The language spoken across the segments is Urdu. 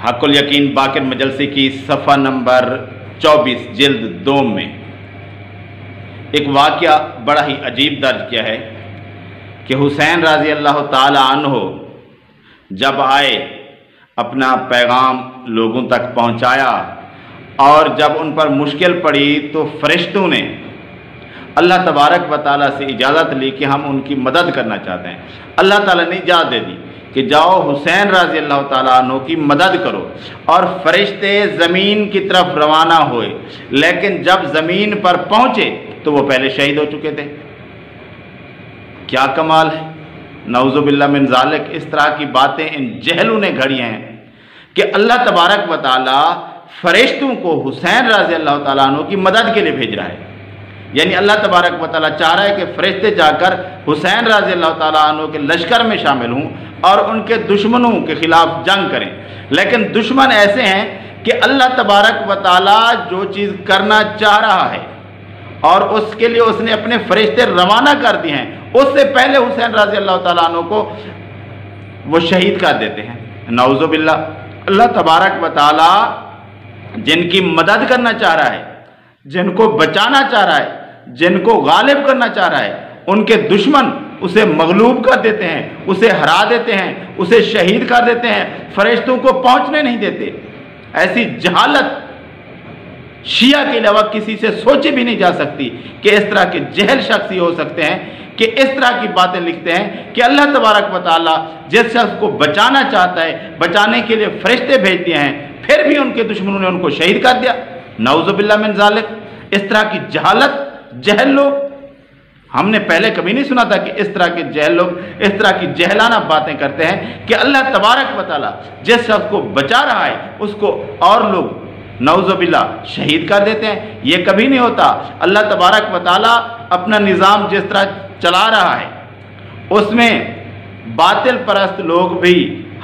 حق الیقین باقر مجلسی کی صفحہ نمبر 24 جلد 2 میں ایک واقعہ بڑا ہی عجیب درج کیا ہے کہ حسین رضی اللہ تعالی عنہ جب آئے اپنا پیغام لوگوں تک پہنچایا اور جب ان پر مشکل پڑی تو فرشتوں نے اللہ تبارک و تعالیٰ سے اجازت لی کہ ہم ان کی مدد کرنا چاہتے ہیں۔ اللہ تعالیٰ نے اجازت دے دی کہ جاؤ حسین رضی اللہ تعالیٰ عنہ کی مدد کرو، اور فرشتے زمین کی طرف روانہ ہوئے، لیکن جب زمین پر پہنچے تو وہ پہلے شہید ہو چکے تھے۔ کیا کمال ہے، نعوذ باللہ من ذالک۔ اس طرح کی باتیں ان جہلوں نے گھڑی ہیں کہ اللہ تبارک و تعالیٰ فرشتوں کو حسین رضی اللہ تعالیٰ عنہ کی مدد کے لیے بھیج رہا ہے، یعنی اللہ تبارک و تعالیٰ چاہ رہا ہے کہ فرشتے جا کر حسین رضی اللہ تعالیٰ عنہ کے لشکر میں شامل ہوں اور ان کے دشمنوں کے خلاف جنگ کریں۔ لیکن دشمن ایسے ہیں کہ اللہ تبارک و تعالیٰ جو چیز کرنا چاہ رہا ہے اور اس کے لیے اس نے اپنے فرشتے روانہ کر دیے ہیں، اس سے پہلے حسین رضی اللہ تعالیٰ عنہ کو وہ شہید کر دیتے ہیں۔ نعوذ باللہ۔ اللہ تبارک و تعالیٰ جن کی مدد کرنا چاہ رہا ہے، جن کو بچانا چاہ رہا ہے، جن کو غالب کرنا چاہ رہا ہے، ان کے دشمن اسے مغلوب کر دیتے ہیں، اسے ہرا دیتے ہیں، اسے شہید کر دیتے ہیں، فرشتوں کو پہنچنے نہیں دیتے۔ ایسی جہالت شیعہ کے علاوہ کسی سے سوچی بھی نہیں جا سکتی کہ اس طرح کے جہل شخص ہی ہو سکتے ہیں کہ اس طرح کی باتیں لکھتے ہیں کہ اللہ تبارک و تعالیٰ جس شخص کو بچانا چاہتا ہے، بچانے کے لیے فرشتے بھیج دیے ہیں، پھر بھی ان کے دشمنوں نے ان کو شہید کر دیا۔ نعوذ باللہ من ذالک۔ اس طرح کی جہالت، جہل لوگ ہم نے پہلے کبھی نہیں سنا تھا کہ اس طرح کے جہل لوگ اس طرح کی جہلانہ باتیں کرتے ہیں کہ اللہ تبارک و تعالیٰ جس شخص کو بچا رہا ہے اس کو اور لوگ نعوذ باللہ شہید کر دیتے ہیں۔ یہ کبھی نہیں ہوتا۔ اللہ تبارک و تعالیٰ اپنا نظام جس طرح چلا رہا ہے اس میں باطل پرست لوگ بھی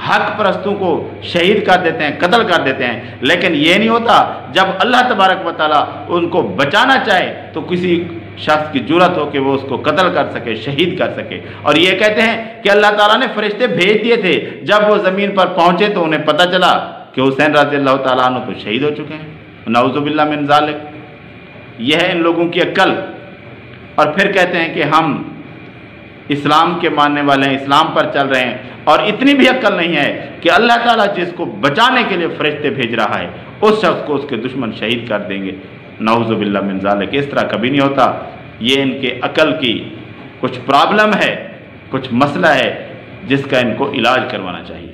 حق پرستوں کو شہید کر دیتے ہیں، قتل کر دیتے ہیں، لیکن یہ نہیں ہوتا جب اللہ تبارک و تعالیٰ ان کو بچانا چاہے تو کسی شخص کی جرأت ہو کہ وہ اس کو قتل کر سکے، شہید کر سکے۔ اور یہ کہتے ہیں کہ اللہ تعالیٰ نے فرشتے بھیج دیے تھے، جب وہ زمین پر پہنچے تو انہیں پتہ چلا کہ حسین رضی اللہ تعالیٰ عنہ تو شہید ہو چکے ہیں۔ نعوذ باللہ من ذالک۔ یہ ہے ان لوگوں کی عقل، اور پھر کہتے ہیں کہ ہم اسلام کے ماننے والے ہیں، اسلام پر چل رہے ہیں، اور اتنی بھی عقل نہیں ہے کہ اللہ تعالیٰ جس کو بچانے کے لیے فرشتے بھیج رہا ہے اس شخص کو اس کے دشمن شہید کر دیں گے۔ نعوذ باللہ من ذالک۔ اس طرح کبھی نہیں ہوتا۔ یہ ان کے عقل کی کچھ پرابلم ہے، کچھ مسئلہ ہے جس کا ان کو علاج کروانا چاہیے۔